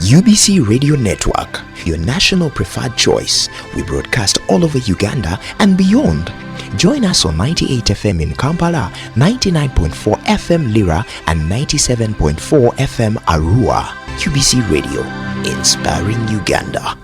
UBC Radio Network, your national preferred choice. We broadcast all over Uganda and beyond. Join us on 98 FM in Kampala, 99.4 FM Lira, and 97.4 FM Arua. UBC Radio, inspiring Uganda.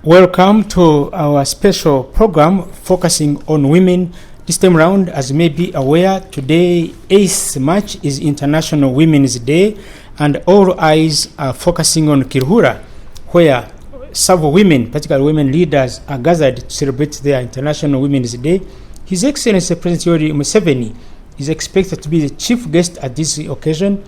Welcome to our special program focusing on women. This time around, as you may be aware, today, 8th March, is International Women's Day, and all eyes are focusing on Kiruhura, where several women, particularly women leaders, are gathered to celebrate their International Women's Day. His Excellency President Yoweri Museveni is expected to be the chief guest at this occasion.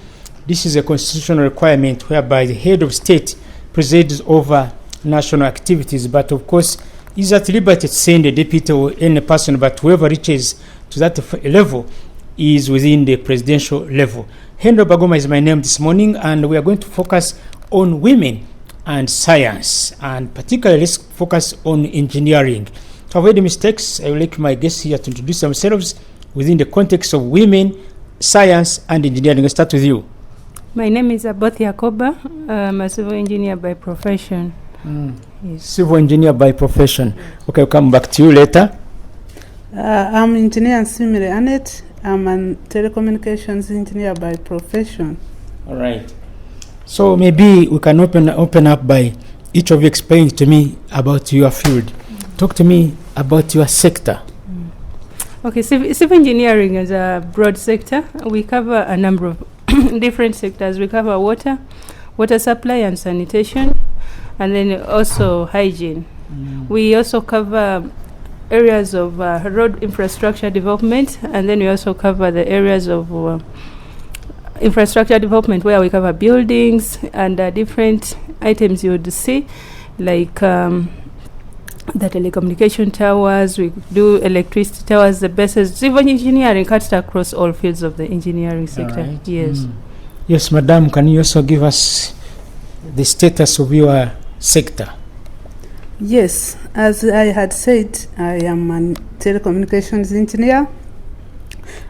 This is a constitutional requirement whereby the head of state presides over national activities, but of course is at liberty to send a deputy or any person, but whoever reaches to that level is within the presidential level. Henry Bagoma is my name this morning, and we are going to focus on women and science, and particularly let's focus on engineering. To avoid mistakes, I will like my guests here to introduce themselves within the context of women, science, and engineering. I'll start with you. My name is Aboth Yakoba. I'm a civil engineer by profession. Yes. Civil engineer by profession. Okay, I'll come back to you later. I'm engineer Simire Annette. I'm a telecommunications engineer by profession. All right. So maybe we can open up by each of you explaining to me about your field. Talk to me about your sector. Okay, civil engineering is a broad sector. We cover a number of different sectors. We cover water supply and sanitation, and then also hygiene. We also cover areas of road infrastructure development, and then we also cover the areas of infrastructure development where we cover buildings and different items you would see, like the telecommunication towers. We do electricity towers, the bases. Civil engineering cuts across all fields of the engineering sector. Right. Yes. Yes, madam, can you also give us the status of your sector? Yes, as I had said, I am a telecommunications engineer,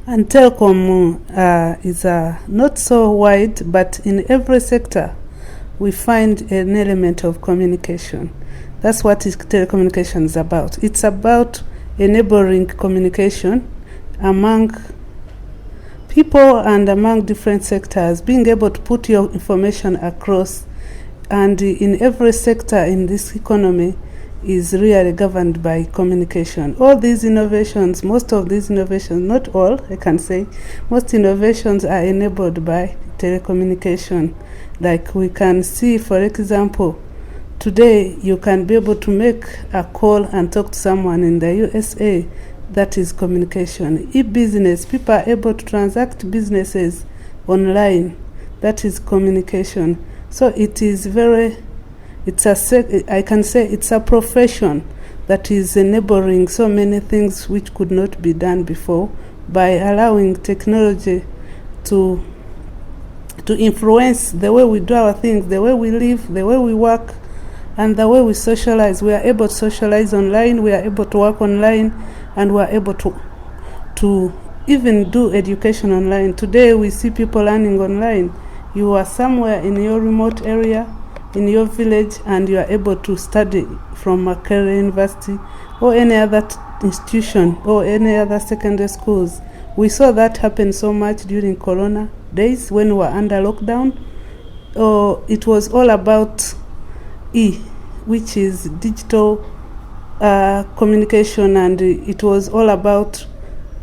and telecom is not so wide, but in every sector we find an element of communication. That's what telecommunications is about. It's about enabling communication among people and among different sectors, being able to put your information across. And in every sector in this economy is really governed by communication. All these innovations, most of these innovations, not all, I can say, most innovations are enabled by telecommunication. Like we can see, for example, today you can be able to make a call and talk to someone in the USA. That is communication. E-business, people are able to transact businesses online. That is communication. So it is I can say it's a profession that is enabling so many things which could not be done before, by allowing technology to influence the way we do our things, the way we live, the way we work, and the way we socialize. We are able to socialize online, we are able to work online, and we are able to even do education online. Today we see people learning online. You are somewhere in your remote area, in your village, and you are able to study from Makerere University or any other institution or any other secondary schools. We saw that happen so much during Corona days when we were under lockdown. It was all about which is digital communication, and it was all about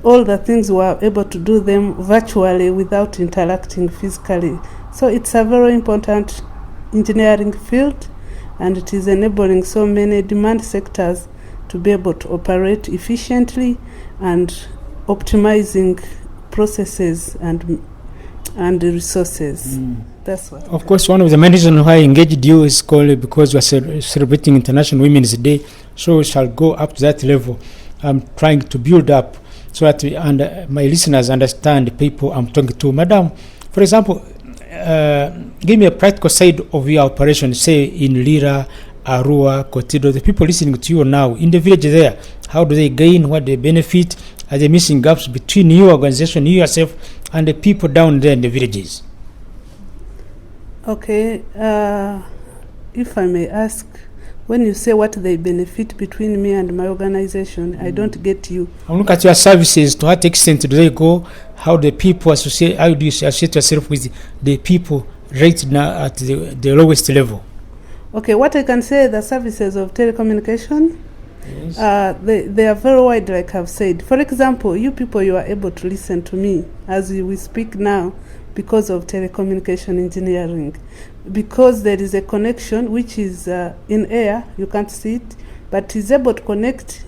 all the things we were able to do them virtually without interacting physically. So it's a very important engineering field, and it is enabling so many demand sectors to be able to operate efficiently and optimizing processes and resources. That's what. Of course, one of the main reasons why I engaged you is because we are celebrating International Women's Day, so we shall go up to that level. I'm trying to build up so that my listeners understand the people I'm talking to. Madam, for example, give me a practical side of your operation, say in Lira, Arua, Kotido, the people listening to you now, in the village there, how do they gain, what they benefit? Are there missing gaps between your organization, you yourself, and the people down there in the villages? Okay, if I may ask, when you say what they benefit between me and my organization, I don't get you. And look at your services. To what extent do they go? How the people associate? How do you associate yourself with the people right now at the lowest level? Okay, what I can say, the services of telecommunication, Yes. they are very wide, like I've said. For example, you people, you are able to listen to me as we speak now because of telecommunication engineering. Because there is a connection which is in air, you can't see it, but is able to connect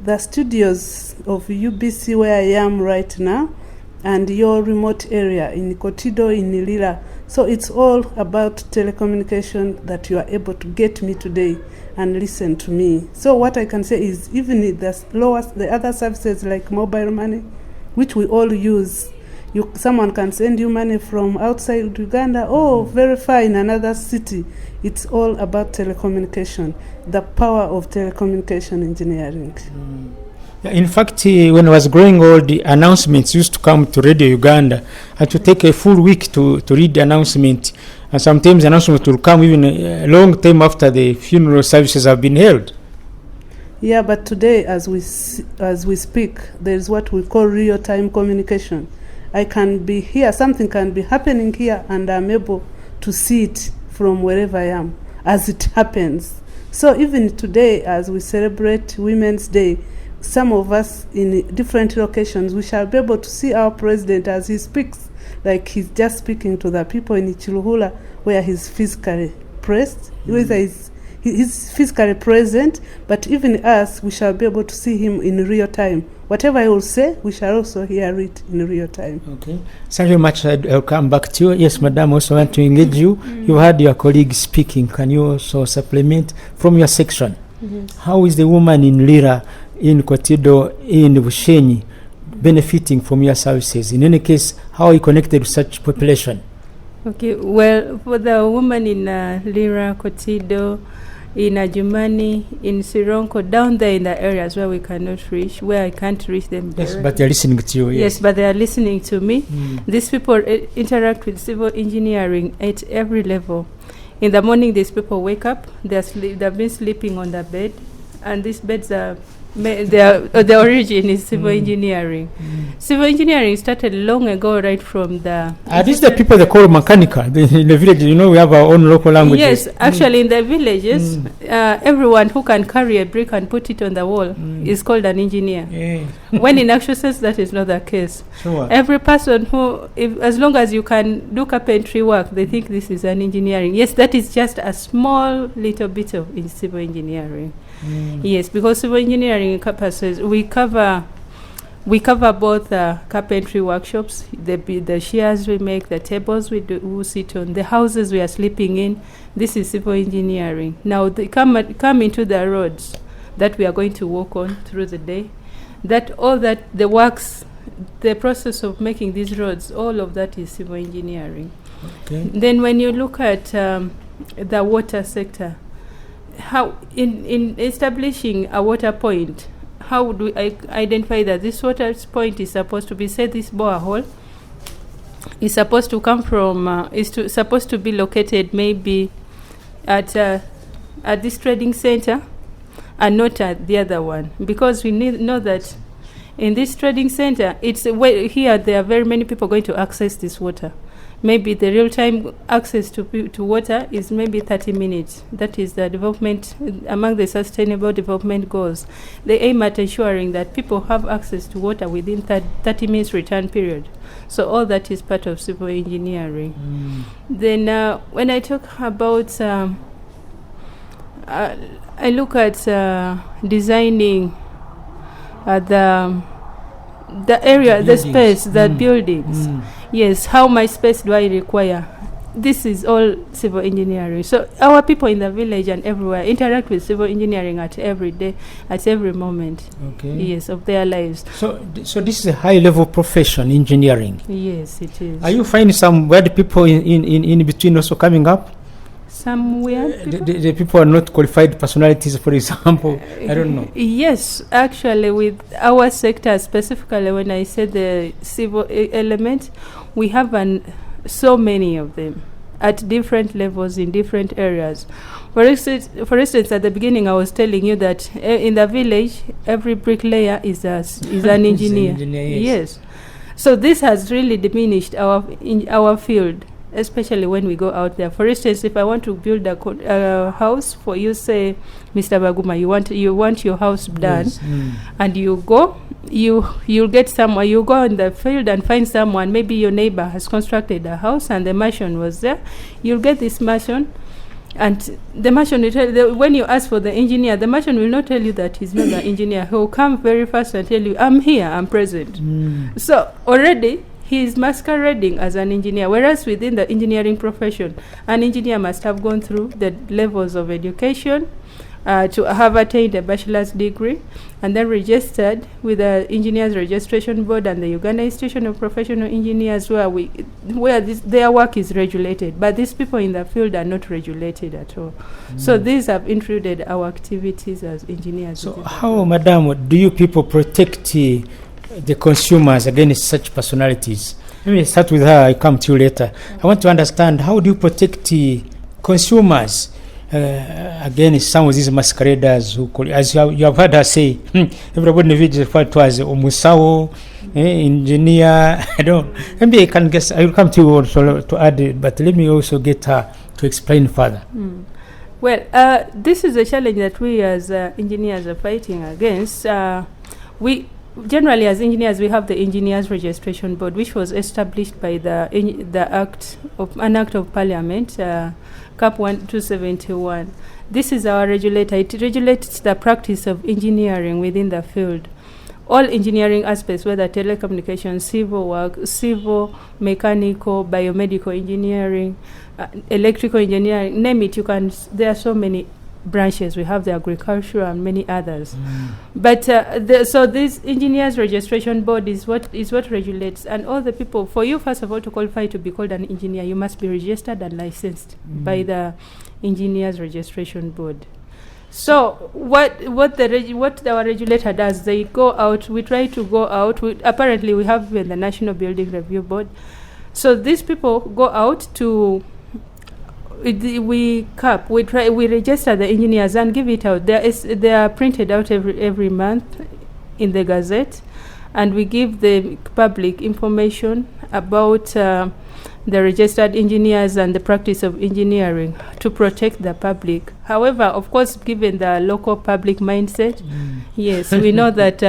the studios of UBC where I am right now and your remote area in Kotido, in Lira. So it's all about telecommunication that you are able to get me today and listen to me. So what I can say is even the other services like mobile money, which we all use, someone can send you money from outside Uganda or verify in another city. It's all about telecommunication, the power of telecommunication engineering. Yeah, in fact, when I was growing old, the announcements used to come to Radio Uganda. I had to take a full week to read the announcement. And sometimes the announcement will come even a long time after the funeral services have been held. Yeah, but today, as we speak, there is what we call real-time communication. I can be here, something can be happening here, and I'm able to see it from wherever I am as it happens. So even today, as we celebrate Women's Day, some of us in different locations, we shall be able to see our president as he speaks, like he's just speaking to the people in Ichiruhula, where he's physically present, whether he's physically present, but even us, we shall be able to see him in real time. Whatever I will say, we shall also hear it in real time. Okay. Thank you very much. I'll come back to you. Yes, Madam, also want to engage you. You heard your colleague speaking. Can you also supplement from your section? Yes. How is the woman in Lira, in Kotido, in Bushenyi benefiting from your services? In any case, how are you connected to such population? Okay, well, for the woman in Lira, Kotido, in Ajumani, in Sironko, down there in the areas where we cannot reach, where I can't reach them. Yes, but they're listening to you. Yes, but they are listening to me. These people interact with civil engineering at every level. In the morning, these people wake up, they've been sleeping on the bed, and these beds are the origin is civil engineering. Civil engineering started long ago, right from the... These are the people they call mechanical in the village. You know, we have our own local languages. Yes, actually in the villages, everyone who can carry a brick and put it on the wall is called an engineer. Yeah. When in actual sense, that is not the case. Sure. Every person who, as long as you can do carpentry work, they think this is an engineering. Yes, that is just a small little bit of civil engineering. Yes, because civil engineering encompasses, we cover both carpentry workshops, the chairs we make, the tables we sit on, the houses we are sleeping in. This is civil engineering. Now they come into the roads that we are going to walk on through the day. The works, the process of making these roads, all of that is civil engineering. Okay. Then when you look at the water sector, how in establishing a water point, how do I identify that this water point is supposed to be, say this borehole is supposed to come from supposed to be located maybe at this trading center and not at the other one, because we know that in this trading center, it's here there are very many people going to access this water. Maybe the real-time access to water is maybe 30 minutes. That is the development, among the sustainable development goals. They aim at ensuring that people have access to water within 30 minutes return period. So all that is part of civil engineering. Then when I talk about, I look at designing the area, the space, the buildings. Yes, how much space do I require? This is all civil engineering. So our people in the village and everywhere interact with civil engineering at every day, at every moment. Okay. Yes, of their lives. So this is a high-level profession, engineering. Yes, it is. Are you finding some weird people in between also coming up? Some weird people? The people are not qualified personalities, for example. I don't know. Yes, actually, with our sector specifically, when I said the civil element, we have so many of them. at different levels in different areas. For instance, at the beginning, I was telling you that in the village, every bricklayer is an engineer. Yes. So this has really diminished our field, especially when we go out there. For instance, if I want to build a house for you, say, Mr. Baguma, you want your house done, Yes. and you go, you'll get someone. You go in the field and find someone. Maybe your neighbor has constructed a house and the mason was there. You'll get this mason, and the mason will tell when you ask for the engineer, the mason will not tell you that he's not the engineer. He'll come very fast and tell you, "I'm here, I'm present." So already he is masquerading as an engineer, whereas within the engineering profession, an engineer must have gone through the levels of education to have attained a bachelor's degree and then registered with the Engineers Registration Board and the Uganda Institution of Professional Engineers, where their work is regulated. But these people in the field are not regulated at all. So these have intruded our activities as engineers. So how, madam, do you people protect the consumers against such personalities? Let me start with her. I come to you later. I want to understand, how do you protect the consumers against some of these masqueraders who call, as you have heard her say, everybody in the village referred to as Omusao, engineer. I don't. Maybe I can guess. I will come to you also to add it, but let me also get her to explain further. Well, this is a challenge that we as engineers are fighting against. We generally, as engineers, we have the Engineers Registration Board, which was established by an Act of Parliament, Cap 271. This is our regulator. It regulates the practice of engineering within the field. All engineering aspects, whether telecommunications, civil work, civil, mechanical, biomedical engineering, electrical engineering, name it. There are so many branches. We have the agriculture and many others. But so this Engineers Registration Board is what regulates, and all the people. For you, first of all, to qualify to be called an engineer, you must be registered and licensed by the Engineers Registration Board. So what our regulator does, they go out. We try to go out. Apparently, we have the National Building Review Board. So these people go out to. We register the engineers and give it out. They are printed out every month in the Gazette, and we give the public information about the registered engineers and the practice of engineering to protect the public. However, of course, given the local public mindset, yes, we know that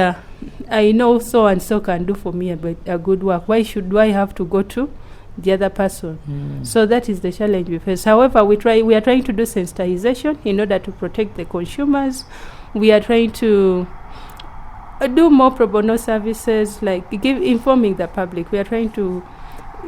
I know so and so can do for me a good work. Why should I have to go to the other person? So that is the challenge we face. However, we are trying to do sensitization in order to protect the consumers. We are trying to do more pro bono services, like informing the public. We are trying to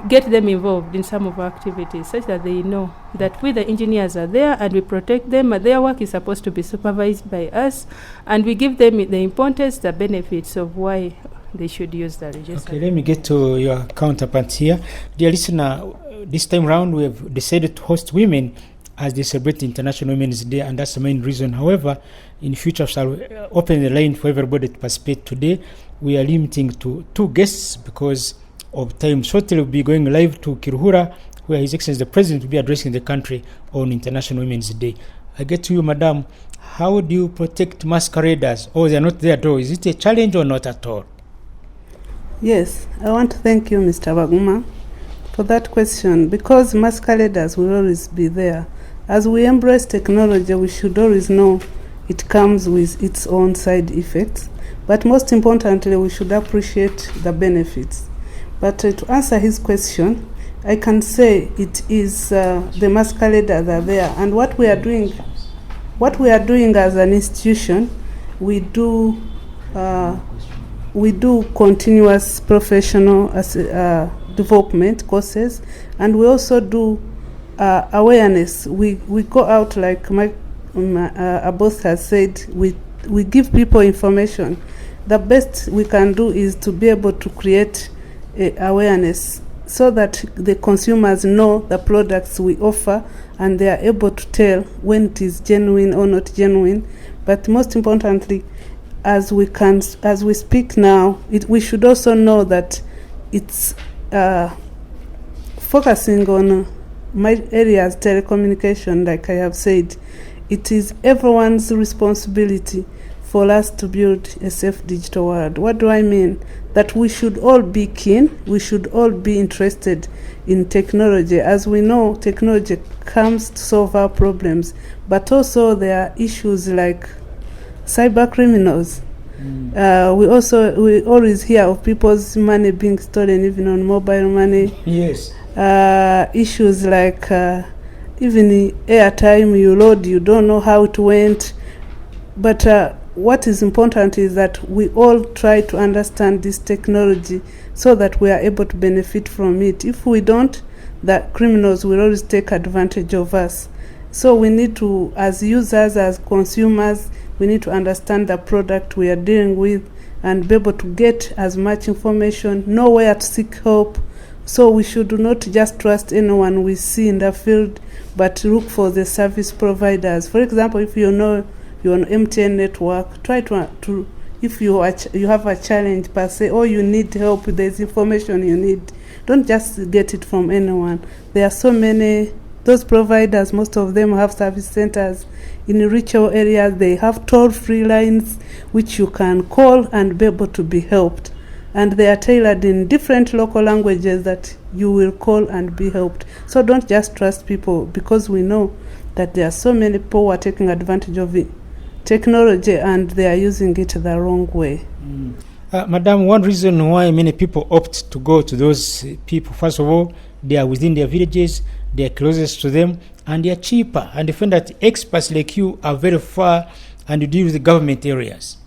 get them involved in some of our activities such that they know that we, the engineers, are there and we protect them. Their work is supposed to be supervised by us, and we give them the importance, the benefits of why they should use the register. Okay, let me get to your counterpart here. Dear listener, this time round we have decided to host women as they celebrate International Women's Day, and that's the main reason. However, in future, shall open the line for everybody to participate. Today, we are limiting to 2 guests because of time. Shortly, we'll be going live to Kiruhura, where His Excellency the President will be addressing the country on International Women's Day. I get to you, Madam. How do you protect masqueraders? Oh, they are not there at all. Is it a challenge or not at all? Yes, I want to thank you, Mr. Baguma, for that question, because masqueraders will always be there. As we embrace technology, we should always know it comes with its own side effects, but most importantly, we should appreciate the benefits. But to answer his question, I can say it is the masqueraders are there, and what we are doing as an institution, we do continuous professional development courses, and we also do awareness. We go out, like both has said, we give people information. The best we can do is to be able to create awareness so that the consumers know the products we offer, and they are able to tell when it is genuine or not genuine. But most importantly, as we speak now, we should also know that it's focusing on my area is telecommunication, like I have said. It is everyone's responsibility for us to build a safe digital world. What do I mean? That we should all be keen, we should all be interested in technology. As we know, technology comes to solve our problems, but also there are issues like cyber criminals. We always hear of people's money being stolen, even on mobile money. Yes. Issues like even airtime you load, you don't know how it went. But what is important is that we all try to understand this technology so that we are able to benefit from it. If we don't, the criminals will always take advantage of us. So we need to, as users, as consumers, we need to understand the product we are dealing with and be able to get as much information, know where to seek help. So we should not just trust anyone we see in the field, but look for the service providers. For example, if you know you're on MTN network, try to if you have a challenge per se, or you need help with this information you need, don't just get it from anyone. There are so many, those providers, most of them have service centers in rural areas. They have toll-free lines which you can call and be able to be helped. And they are tailored in different local languages that you will call and be helped. So don't just trust people, because we know that there are so many people who are taking advantage of it. Technology, and they are using it the wrong way. Madam, one reason why many people opt to go to those people, first of all, they are within their villages, they are closest to them, and they are cheaper. And they find that experts like you are very far and you deal with the government areas.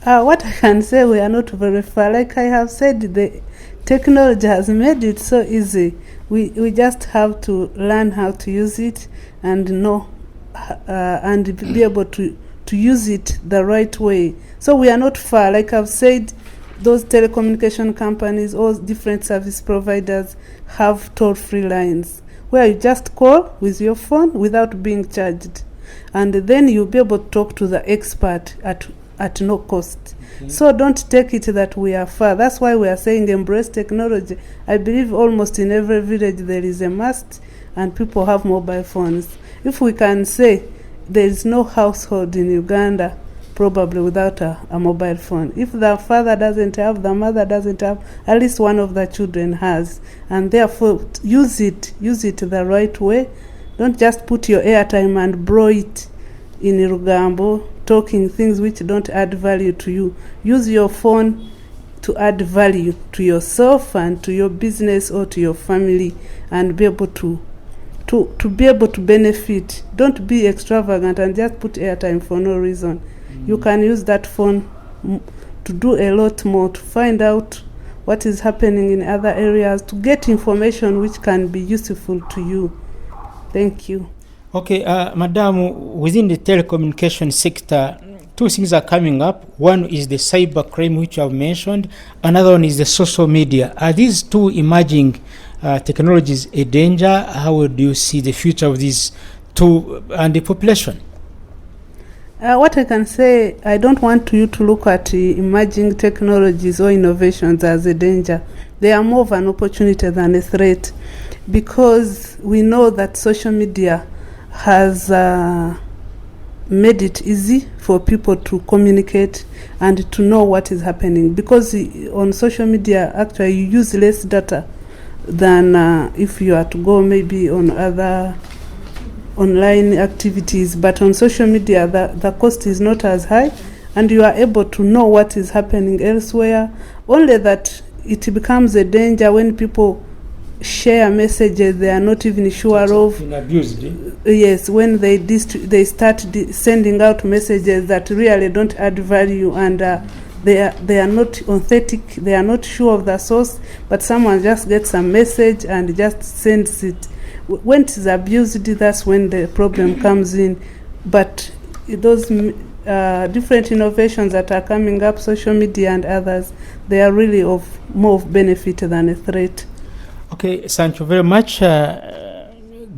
What I can say, we are not very far. Like I have said, the technology has made it so easy. We just have to learn how to use it and know and be able to use it the right way. So we are not far. Like I've said, those telecommunication companies, all different service providers have toll-free lines where you just call with your phone without being charged, and then you'll be able to talk to the expert at no cost. Okay. So don't take it that we are far. That's why we are saying embrace technology. I believe almost in every village there is a must, and people have mobile phones. If we can say there is no household in Uganda probably without a mobile phone. If the father doesn't have, the mother doesn't have, at least one of the children has. And therefore, use it the right way. Don't just put your airtime and blow it in Rugambo, talking things which don't add value to you. Use your phone to add value to yourself and to your business or to your family, and be able to be able to benefit. Don't be extravagant and just put airtime for no reason. You can use that phone to do a lot more, to find out what is happening in other areas, to get information which can be useful to you. Thank you. Okay, Madam, within the telecommunication sector, two things are coming up. One is the cyber crime, which you have mentioned. Another one is the social media. Are these two emerging technologies a danger? How do you see the future of these two and the population? What I can say, I don't want you to look at emerging technologies or innovations as a danger. They are more of an opportunity than a threat, because we know that social media has made it easy for people to communicate and to know what is happening, because on social media actually you use less data than if you are to go maybe on other online activities. But on social media the cost is not as high, and you are able to know what is happening elsewhere. Only that it becomes a danger when people share messages they are not even sure of. Abused, Yes, when they start sending out messages that really don't add value, and they are not authentic, they are not sure of the source, but someone just gets a message and just sends it. When it is abused, that's when the problem comes in. But those different innovations that are coming up, social media and others, they are really of more of benefit than a threat. Okay, thank you very much,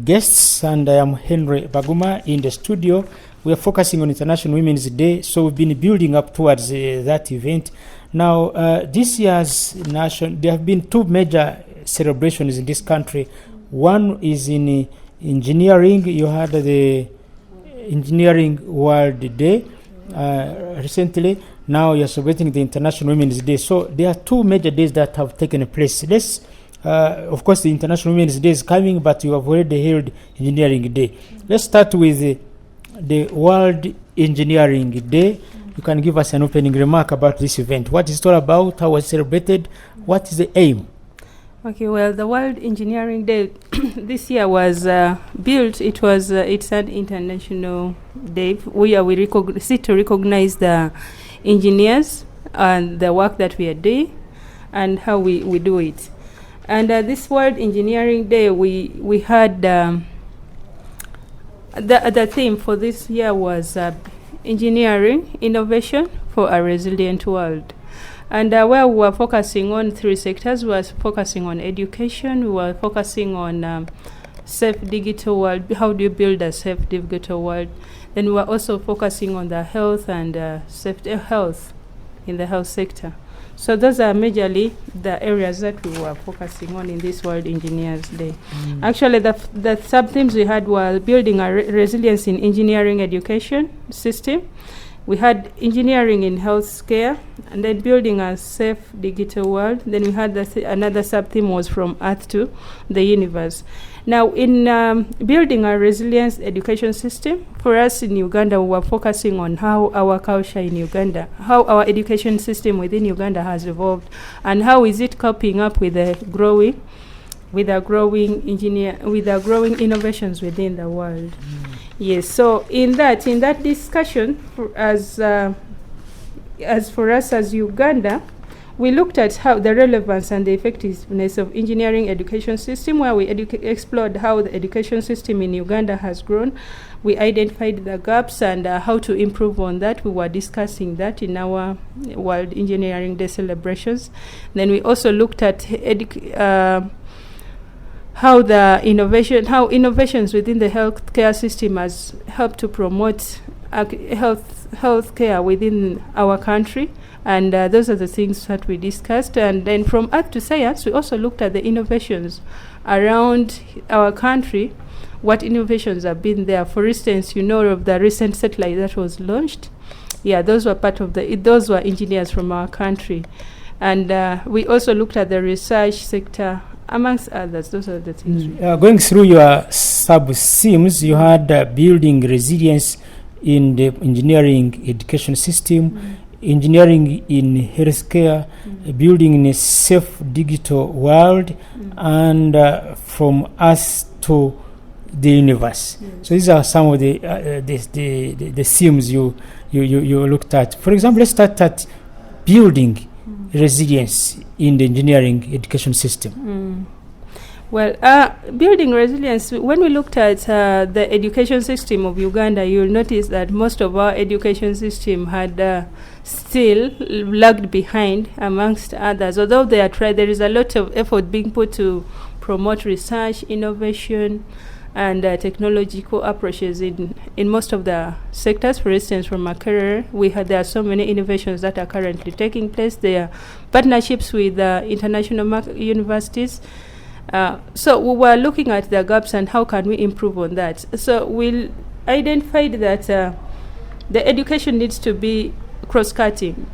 guests, and I am Henry Baguma in the studio. We are focusing on International Women's Day, so we've been building up towards that event. Now, this year's there have been two major celebrations in this country. One is in engineering. You had the Engineering World Day recently. Now you're celebrating the International Women's Day. So there are two major days that have taken place. Of course, the International Women's Day is coming, but you have already held Engineering Day. Let's start with the World Engineering Day. You can give us an opening remark about this event. What is it all about? How was it celebrated? What is the aim? Okay, well, the World Engineering Day this year was built. It's an international day where we seek to recognize the engineers and the work that we are doing and how we do it. And this World Engineering Day, we had the theme for this year was engineering innovation for a resilient world. And where we were focusing on three sectors, we were focusing on education, we were focusing on safe digital world, how do you build a safe digital world. Then we were also focusing on the health and safety health in the health sector. So those are majorly the areas that we were focusing on in this World Engineers Day. Actually, the sub-themes we had were building a resilience in engineering education system. We had engineering in healthcare, and then building a safe digital world. Then we had another sub-theme was from Earth to the universe. Now, in building a resilient education system, for us in Uganda, we were focusing on how our culture in Uganda, how our education system within Uganda has evolved, and how is it coping up with the growing innovations within the world. Yes. So in that discussion, as for us as Uganda, we looked at how the relevance and the effectiveness of engineering education system, where we explored how the education system in Uganda has grown. We identified the gaps and how to improve on that. We were discussing that in our World Engineering Day celebrations. Then we also looked at how innovations within the healthcare system has helped to promote healthcare within our country. And those are the things that we discussed. And then from Earth to Science, we also looked at the innovations around our country, what innovations have been there. For instance, you know of the recent satellite that was launched. Yeah, those were those were engineers from our country. And we also looked at the research sector, amongst others. Those are the things. Going through your sub-themes, you had building resilience in the engineering education system, engineering in healthcare, building in a safe digital world, and from us to the universe. So these are some of the themes you looked at. For example, let's start at building resilience in the engineering education system. Well, building resilience, when we looked at the education system of Uganda, you'll notice that most of our education system had still lagged behind amongst others. Although there is a lot of effort being put to promote research, innovation, and technological approaches in most of the sectors. For instance, from Makerere, there are so many innovations that are currently taking place. There are partnerships with international universities. So we were looking at the gaps and how can we improve on that. So we identified that the education needs to be cross-cutting.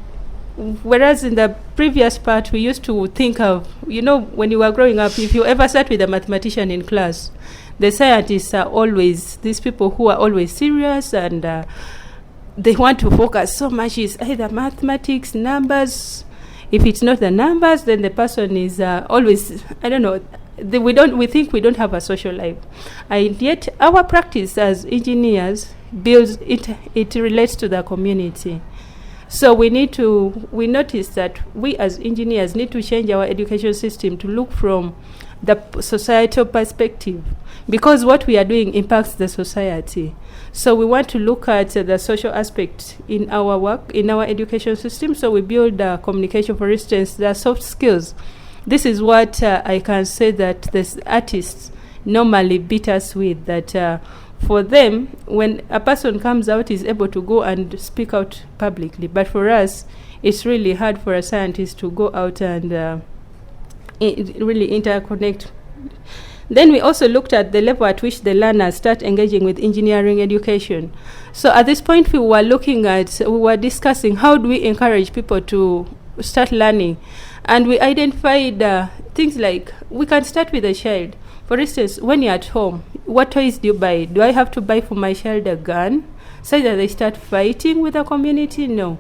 Whereas in the previous part, we used to think of, when you were growing up, if you ever sat with a mathematician in class, the scientists are always these people who are always serious and they want to focus so much is either mathematics, numbers. If it's not the numbers, then the person is always, I don't know, we think we don't have a social life. And yet our practice as engineers builds it relates to the community. So we notice that we as engineers need to change our education system to look from the societal perspective, because what we are doing impacts the society. So we want to look at the social aspect in our work, in our education system. So we build communication, for instance, the soft skills. This is what I can say that the artists normally beat us with, that for them, when a person comes out, is able to go and speak out publicly. But for us, it's really hard for a scientist to go out and really interconnect. Then we also looked at the level at which the learners start engaging with engineering education. So at this point, we were discussing how do we encourage people to start learning. And we identified things like, we can start with a child. For instance, when you're at home, what toys do you buy? Do I have to buy for my child a gun so that they start fighting with the community? No.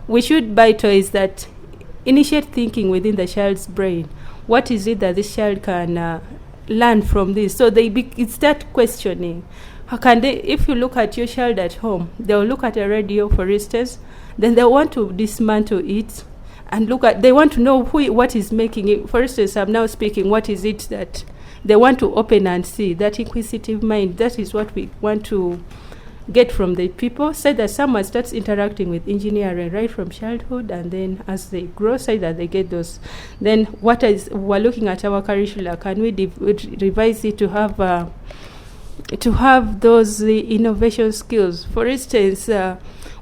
We should buy toys that initiate thinking within the child's brain. What is it that this child can learn from this? So they start questioning. How can they, if you look at your child at home, they'll look at a radio, for instance, then they want to dismantle it and they want to know what is making it. For instance, I'm now speaking, what is it that they want to open and see? That inquisitive mind, that is what we want to get from the people. Say that someone starts interacting with engineering right from childhood, and then as they grow, say that they get those. Then we're looking at our curricula. Can we revise it to have those innovation skills? For instance,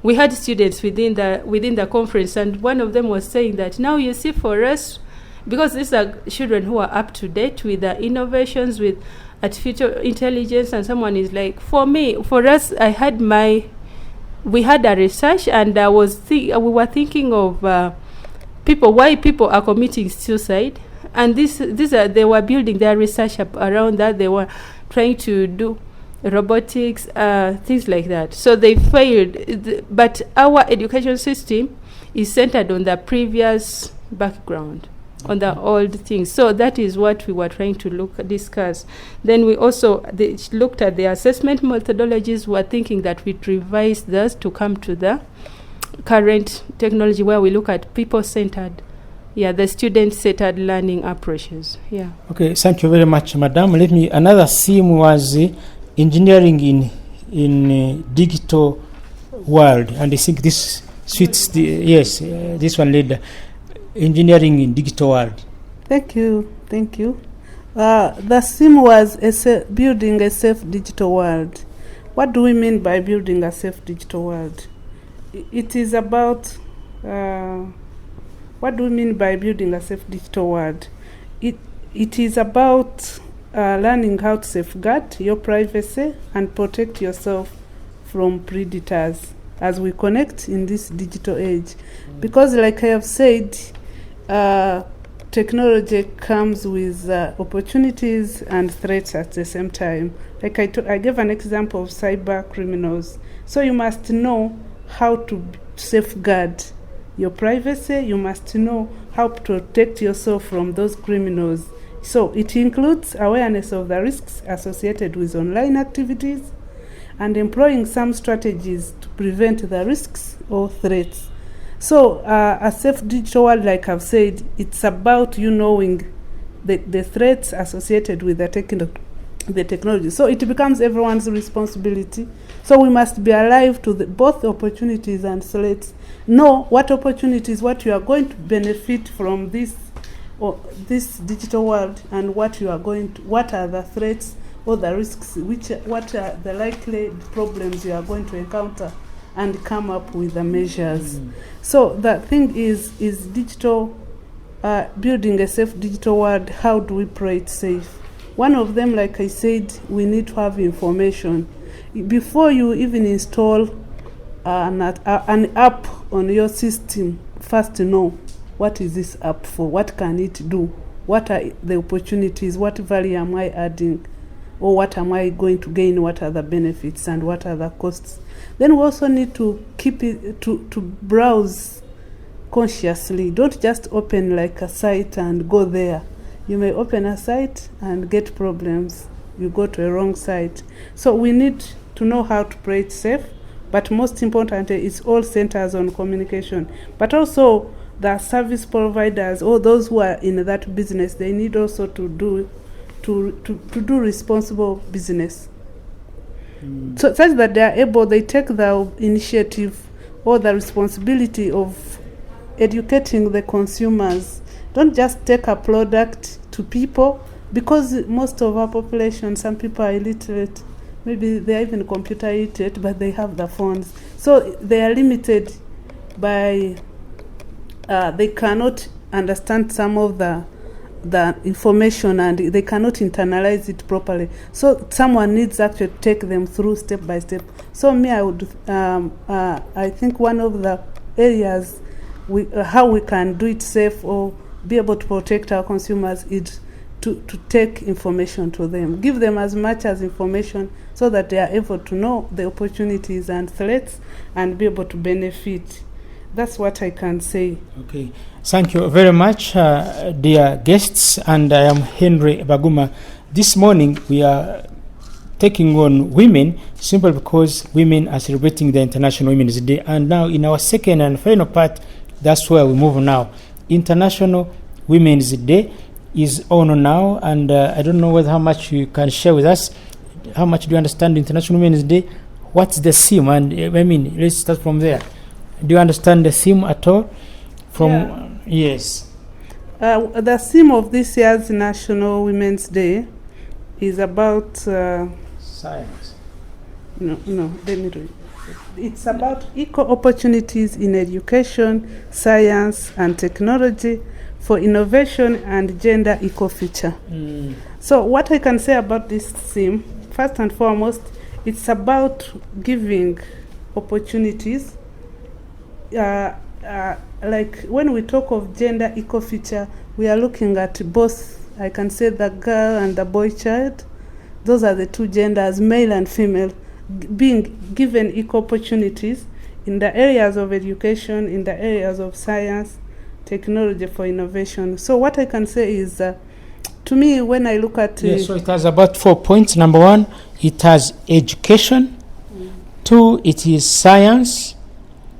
we had students within the conference, and one of them was saying that now you see, for us, because these are children who are up to date with the innovations, with artificial intelligence, and someone is like, for us, we had a research, and we were thinking of why people are committing suicide, and they were building their research up around that. They were trying to do robotics, things like that. So they failed, but our education system is centered on the previous background, on the old things. So that is what we were trying to discuss. Then we also looked at the assessment methodologies. We were thinking that we'd revise those to come to the current technology, where we look at people-centered, the student-centered learning approaches. Yeah. Okay, thank you very much, Madam. Another theme was engineering in digital world, and I think this suits this one led engineering in digital world. Thank you. The theme was building a safe digital world. What do we mean by building a safe digital world? It is about what do we mean by building a safe digital world? It is about learning how to safeguard your privacy and protect yourself from predators as we connect in this digital age. Because like I have said, technology comes with opportunities and threats at the same time. Like I gave an example of cyber criminals. So you must know how to safeguard your privacy. You must know how to protect yourself from those criminals. So it includes awareness of the risks associated with online activities and employing some strategies to prevent the risks or threats. So a safe digital world, like I've said, it's about you knowing the threats associated with the technology. So it becomes everyone's responsibility. So we must be alive to both opportunities and threats. Know what opportunities, what you are going to benefit from this digital world, and what are the threats or the risks, what are the likely problems you are going to encounter, and come up with the measures. So the thing is digital, building a safe digital world. How do we play it safe? One of them, like I said, we need to have information. Before you even install an app on your system, first know, what is this app for? What can it do? What are the opportunities? What value am I adding? Or what am I going to gain? What are the benefits and what are the costs? Then we also need to keep it to browse consciously. Don't just open like a site and go there. You may open a site and get problems. You go to a wrong site. So we need to know how to play it safe. But most importantly, it's all centers on communication. But also the service providers or those who are in that business, they need also to do responsible business. So such that they take the initiative or the responsibility of educating the consumers. Don't just take a product to people, because most of our population, some people are illiterate. maybe they are even computer literate, but they have the phones. So they are limited by, they cannot understand some of the information, and they cannot internalize it properly. So someone needs actually to take them through step by step. So me, I would, I think one of the areas how we can do it safe or be able to protect our consumers is to take information to them, give them as much as information so that they are able to know the opportunities and threats and be able to benefit. That's what I can say. Okay, thank you very much, dear guests, and I am Henry Baguma. This morning we are taking on women simply because women are celebrating the International Women's Day, and now in our second and final part, that's where we move now. International Women's Day is on now, and I don't know how much you can share with us. How much do you understand International Women's Day? What's the theme? And I mean, let's start from there. Do you understand the theme at all? Yes. The theme of this year's National Women's Day is about science. No, let me read. It's about equal opportunities in education, science, and technology for innovation and gender equal future. So what I can say about this theme, first and foremost, it's about giving opportunities. Like when we talk of gender equal future, we are looking at both, I can say, the girl and the boy child. Those are the two genders, male and female, being given equal opportunities in the areas of education, in the areas of science, technology for innovation. So what I can say is, to me, when I look at... so it has about 4 points. Number one, it has education. 2, it is science,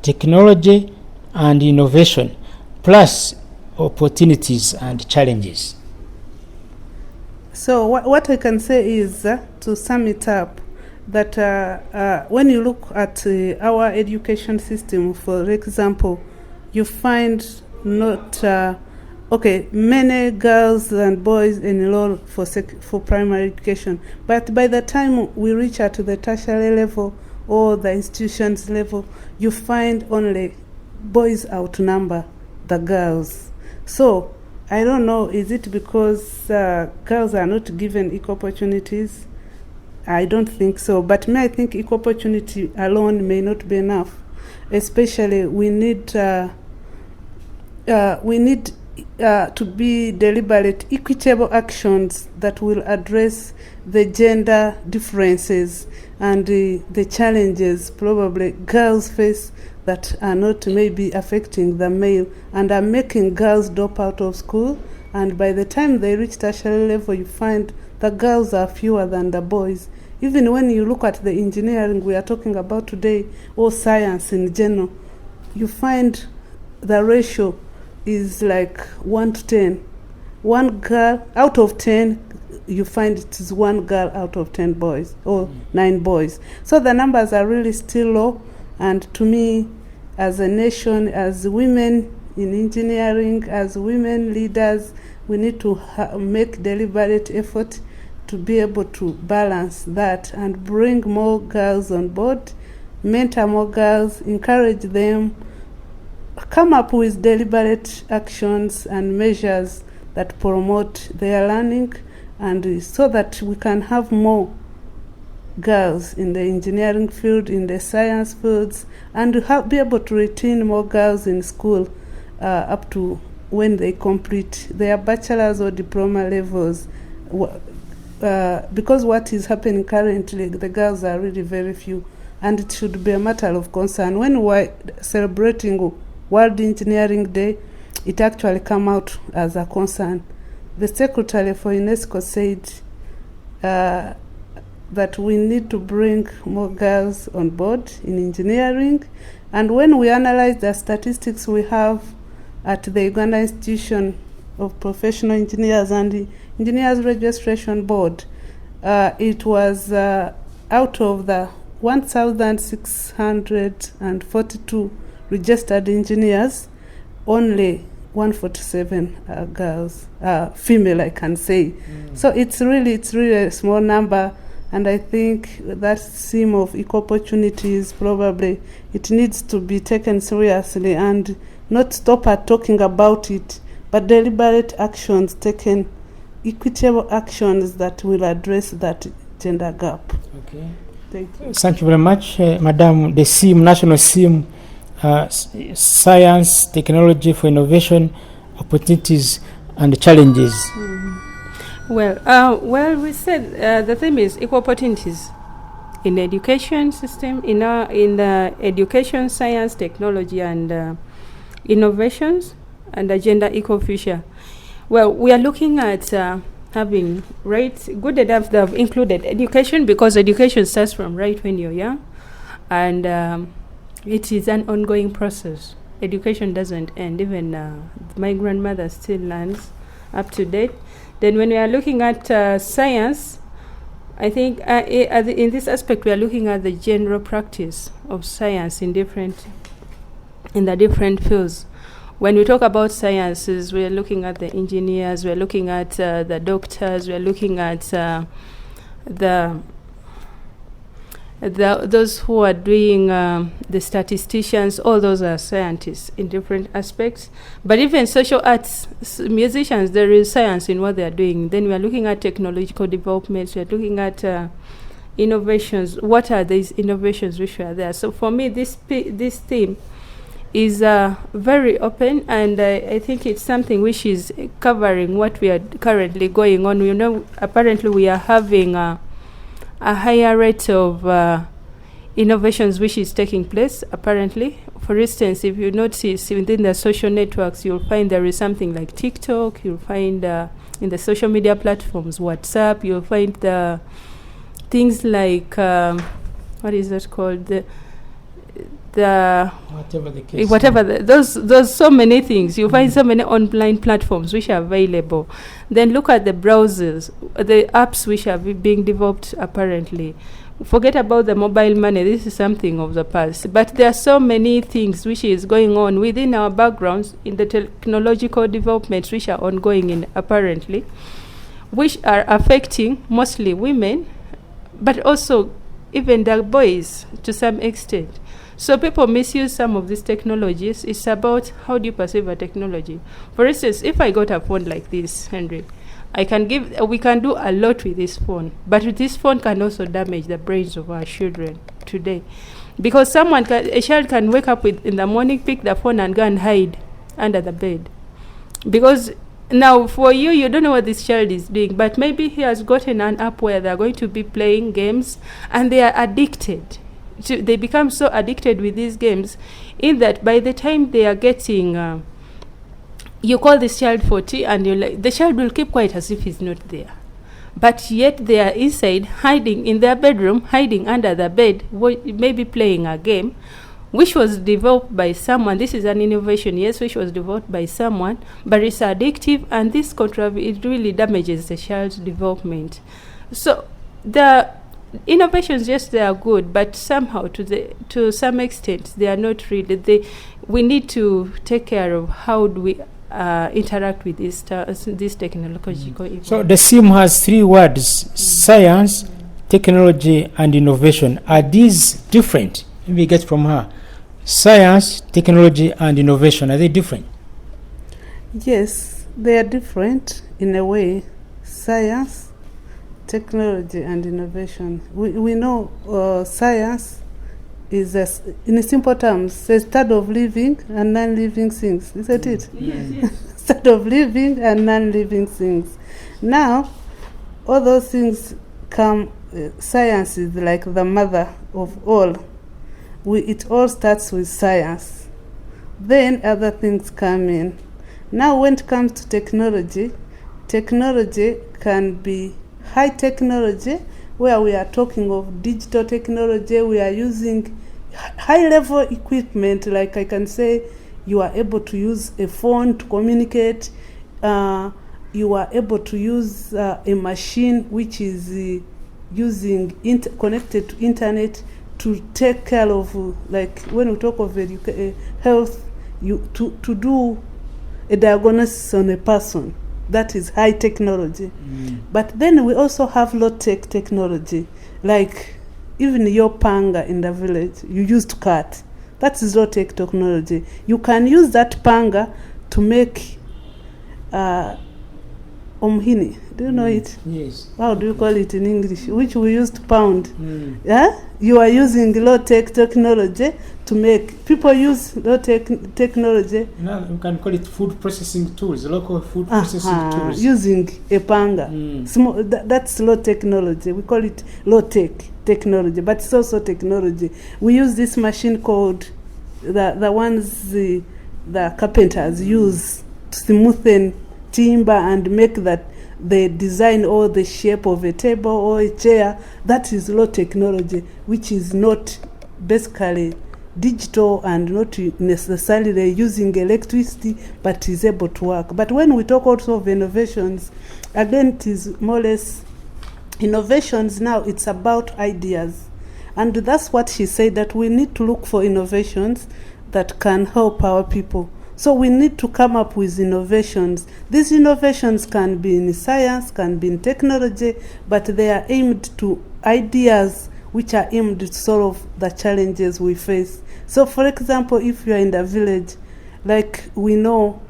technology, and innovation, plus opportunities and challenges. So what I can say is, to sum it up, that when you look at our education system, for example, you find not many girls and boys enroll for primary education, but by the time we reach at the tertiary level or the institutions level, you find only boys outnumber the girls. So I don't know, is it because girls are not given equal opportunities? I don't think so. But I think equal opportunity alone may not be enough. Especially we need to be deliberate, equitable actions that will address the gender differences and the challenges probably girls face that are not maybe affecting the male and are making girls drop out of school. And by the time they reach tertiary level, you find the girls are fewer than the boys. Even when you look at the engineering we are talking about today, or science in general, you find the ratio is like 1 to 10. 1 girl out of 10, you find it is 1 girl out of 10 boys, or 9 boys. So the numbers are really still low. And to me, as a nation, as women in engineering, as women leaders, we need to make deliberate effort to be able to balance that and bring more girls on board, mentor more girls, encourage them, come up with deliberate actions and measures that promote their learning, and so that we can have more girls in the engineering field, in the science fields, and be able to retain more girls in school up to when they complete their bachelor's or diploma levels. Because what is happening currently, the girls are really very few, and it should be a matter of concern. When we're celebrating World Engineering Day, it actually came out as a concern. The Secretary for UNESCO said that we need to bring more girls on board in engineering. And when we analyze the statistics we have at the Uganda Institution of Professional Engineers and the Engineers Registration Board, it was out of the 1,642 registered engineers, only 147 girls, female, I can say. So it's really a small number. And I think that theme of equal opportunities, probably it needs to be taken seriously and not stop at talking about it, but deliberate actions taken, equitable actions that will address that gender gap. Okay. Thank you. Thank you very much, Madam. The theme, national theme, science, technology for innovation, opportunities and challenges. Well, we said the theme is equal opportunities in education system, in the education, science, technology, and innovations, and a gender equal future. Well, we are looking at having right good enough that have included education, because education starts from right when you're young, and it is an ongoing process. Education doesn't end. Even my grandmother still learns up to date. Then when we are looking at science, I think in this aspect we are looking at the general practice of science in the different fields. When we talk about sciences, we are looking at the engineers, we are looking at the doctors, we are looking at those who are doing the statisticians. All those are scientists in different aspects. But even social arts, musicians, there is science in what they are doing. Then we are looking at technological developments, we are looking at innovations. What are these innovations which are there? So for me, this theme is very open, and I think it's something which is covering what we are currently going on. You know, apparently we are having a higher rate of innovations which is taking place, apparently. For instance, if you notice within the social networks, you'll find there is something like TikTok, you'll find in the social media platforms, WhatsApp, you'll find the things like, what is that called? Whatever the case. Those so many things. You find so many online platforms which are available. Then look at the browsers, the apps which are being developed apparently. Forget about the mobile money. This is something of the past. But there are so many things which is going on within our backgrounds in the technological developments which are ongoing in apparently, which are affecting mostly women, but also even the boys to some extent. So people misuse some of these technologies. It's about how do you perceive a technology. For instance, if I got a phone like this, Henry, we can do a lot with this phone, but this phone can also damage the brains of our children today, because a child can wake up in the morning, pick the phone and go and hide under the bed, because now for you don't know what this child is doing, but maybe he has gotten an app where they're going to be playing games and they are addicted. They become so addicted with these games, in that by the time they are getting you call this child for tea, and the child will keep quiet as if he's not there, but yet they are inside, hiding in their bedroom, hiding under the bed, maybe playing a game which was developed by someone. This is an innovation, yes, which was developed by someone, but it's addictive, and it really damages the child's development. So the innovations, yes, they are good, but somehow to some extent they are not really. We need to take care of how do we interact with this technological. So the theme has 3 words: science, technology, and innovation. Are these different? We get from her. Science, technology, and innovation, are they different? Yes, they are different in a way. Science, technology, and innovation. We know science is, in simple terms, a study of living and non-living things. Isn't it? Yes. Study of living and non-living things. Now, all those things come. Science is like the mother of all. It all starts with science. Then other things come in. Now, when it comes to technology can be high technology, where we are talking of digital technology. We are using high-level equipment, like I can say you are able to use a phone to communicate. You are able to use a machine which is connected to internet to take care of, like when we talk of health, to do a diagnosis on a person. That is high technology. But then we also have low-tech technology. like even your panga in the village you use to cut. That is low-tech technology. You can use that panga to make omhini. Do you know it? Yes. How do you call it in English? Which we use to pound. Yeah? You are using low-tech technology to make. People use low-tech technology. Now you can call it food processing tools, local food processing tools. Using a panga. That's low technology. We call it low-tech technology, but it's also technology. We use this machine called the ones the carpenters use to smoothen timber and make that they design or the shape of a table or a chair. That is low technology, which is not basically digital and not necessarily using electricity, but is able to work. But when we talk also of innovations, again it is more or less innovations. Now it's about ideas, and that's what she said, that we need to look for innovations that can help our people. So we need to come up with innovations. These innovations can be in science, can be in technology, but they are aimed to ideas which are aimed to solve the challenges we face. So for example, if you are in the village, like we know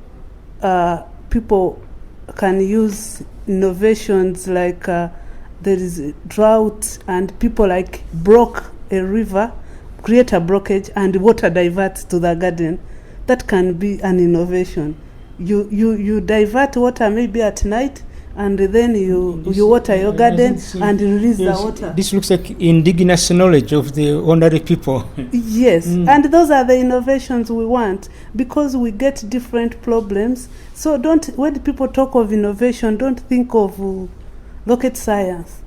people can use innovations like there is a drought and people like block a river, create a blockage and water diverts to the garden. That can be an innovation. You divert water maybe at night, and then you water your garden and release the water. This looks like indigenous knowledge of the ordinary people. Yes, and those are the innovations we want, because we get different problems. So when people talk of innovation, don't think of rocket science.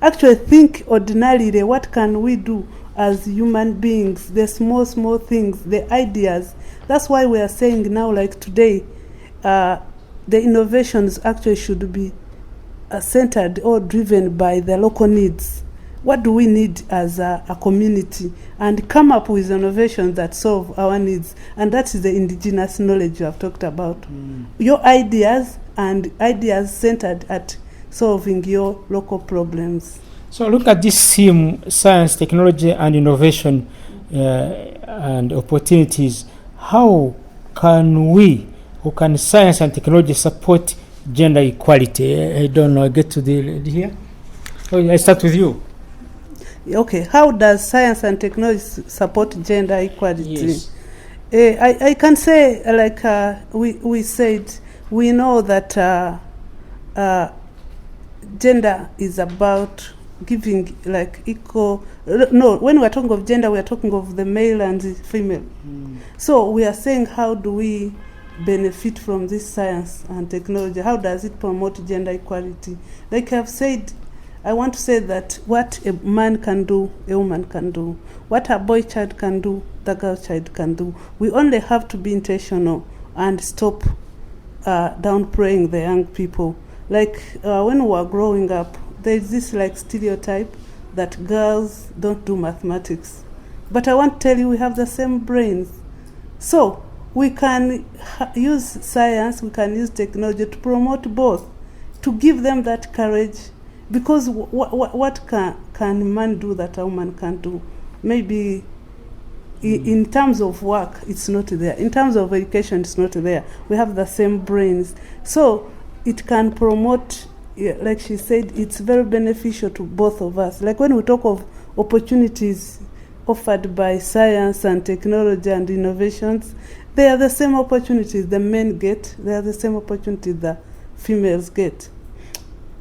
Actually think ordinarily, what can we do as human beings, the small things, the ideas. That's why we are saying now, like today, the innovations actually should be centered or driven by the local needs. What do we need as a community? And come up with innovations that solve our needs. And that is the indigenous knowledge you have talked about. Your ideas and ideas centered at solving your local problems. So look at this theme, science, technology, and innovation and opportunities. How can we, or can science and technology support gender equality? I don't know, I get to the here. Oh, I start with you. Okay, how does science and technology support gender equality? Yes. I can say, like we said, we know that gender is about giving like equal. No, when we are talking of gender, we are talking of the male and the female. So we are saying, how do we benefit from this science and technology? How does it promote gender equality? Like I've said, I want to say that what a man can do, a woman can do. What a boy child can do, the girl child can do. We only have to be intentional and stop downplaying the young people. Like when we were growing up, there is this like stereotype that girls don't do mathematics. But I want to tell you, we have the same brains. So we can use science, we can use technology to promote both, to give them that courage. Because what can a man do that a woman can't do? Maybe in terms of work, it's not there. In terms of education, it's not there. We have the same brains. So it can promote, like she said, it's very beneficial to both of us. Like when we talk of opportunities offered by science and technology and innovations, they are the same opportunities the men get. They are the same opportunities the females get.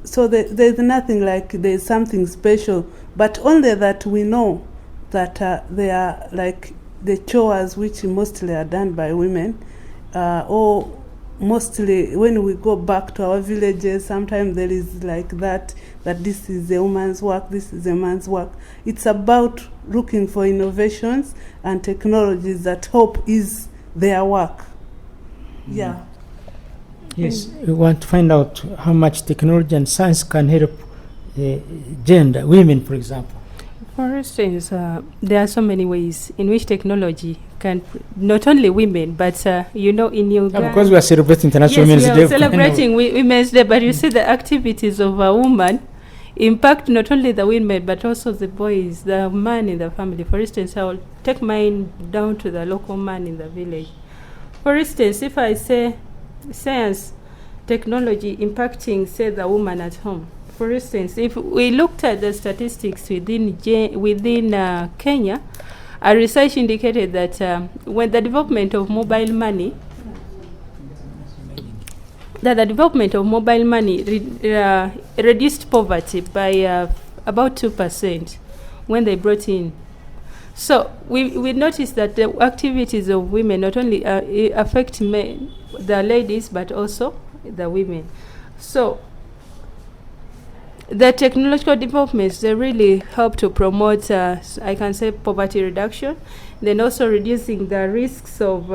So there's nothing like there's something special, but only that we know that they are like the chores which mostly are done by women, or mostly when we go back to our villages, sometimes there is like that this is a woman's work, this is a man's work. It's about looking for innovations and technologies that help ease their work. Yeah. Yes, we want to find out how much technology and science can help gender, women, for example. For instance, there are so many ways in which technology can, not only women, but in Uganda. Because we are celebrating International Women's Day. Yes, we are celebrating Women's Day, but you see the activities of a woman impact not only the women but also the boys, the man in the family. For instance, I will take mine down to the local man in the village. For instance, if I say science, technology impacting, say, the woman at home. For instance, if we looked at the statistics within Kenya, a research indicated that when the development of mobile money, reduced poverty by about 2% when they brought in. So we noticed that the activities of women not only affect the ladies but also the women. So the technological developments, they really help to promote, I can say, poverty reduction, then also reducing the risks of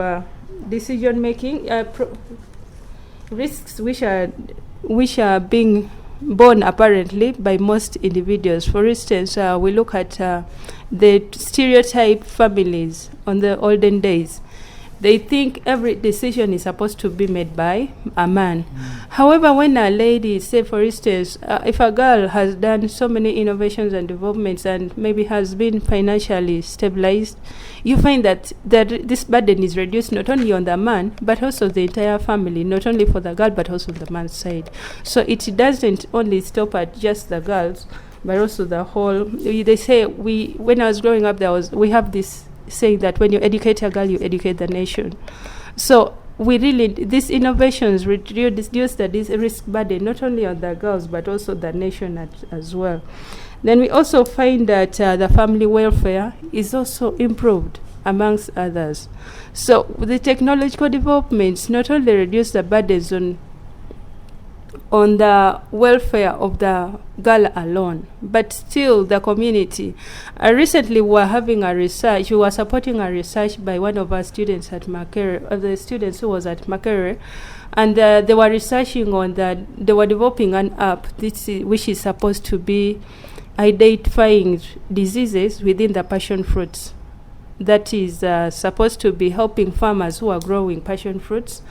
decision making, risks which are being borne apparently by most individuals. For instance, we look at the stereotype families on the olden days. They think every decision is supposed to be made by a man. However, when a lady, say for instance, if a girl has done so many innovations and developments and maybe has been financially stabilized, you find that this burden is reduced not only on the man, but also the entire family, not only for the girl, but also the man's side. So it doesn't only stop at just the girls, but also the whole. They say, when I was growing up, we have this saying that when you educate a girl, you educate the nation. So these innovations reduce the risk burden not only on the girls but also the nation as well. Then we also find that the family welfare is also improved amongst others. So the technological developments not only reduce the burdens on the welfare of the girl alone, but still the community. Recently we were supporting a research by one of our students at Makerere, the students who was at Makerere, and they were researching on that. They were developing an app which is supposed to be identifying diseases within the passion fruits. That is supposed to be helping farmers who are growing passion fruits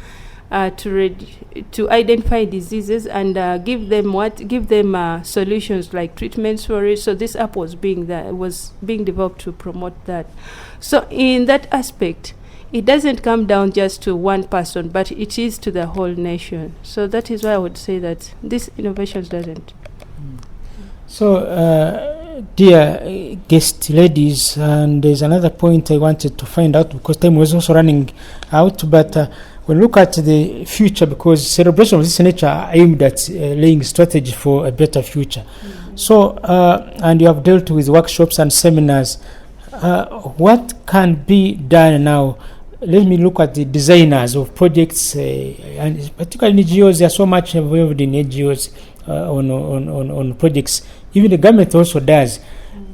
to identify diseases and give them solutions like treatments for it. So this app was being developed to promote that. So in that aspect, it doesn't come down just to one person, but it is to the whole nation. So that is why I would say that these innovations doesn't. So, dear guest ladies, and there's another point I wanted to find out because time was also running out, but we look at the future because celebration of this nature are aimed at laying strategy for a better future. So, and you have dealt with workshops and seminars. What can be done now? Let me look at the designers of projects, and particularly NGOs. They are so much involved in NGOs on projects. Even the government also does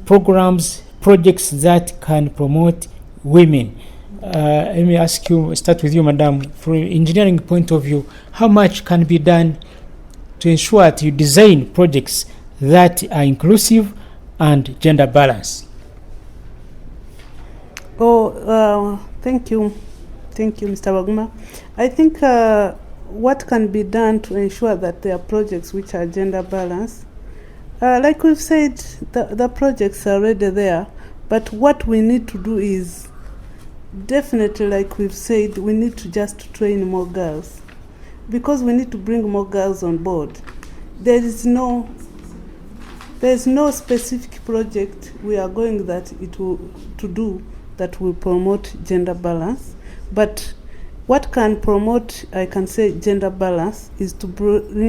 projects that can promote women. Let me ask you, start with you, Madam, from an engineering point of view, how much can be done to ensure that you design projects that are inclusive and gender balanced? Thank you, Mr. Waguma. I think what can be done to ensure that there are projects which are gender balanced, like we've said, the projects are already there, but what we need to do is definitely, like we've said, we need to just train more girls, because we need to bring more girls on board. There's no specific project we are going to do that will promote gender balance, but what can promote, I can say, gender balance is to bring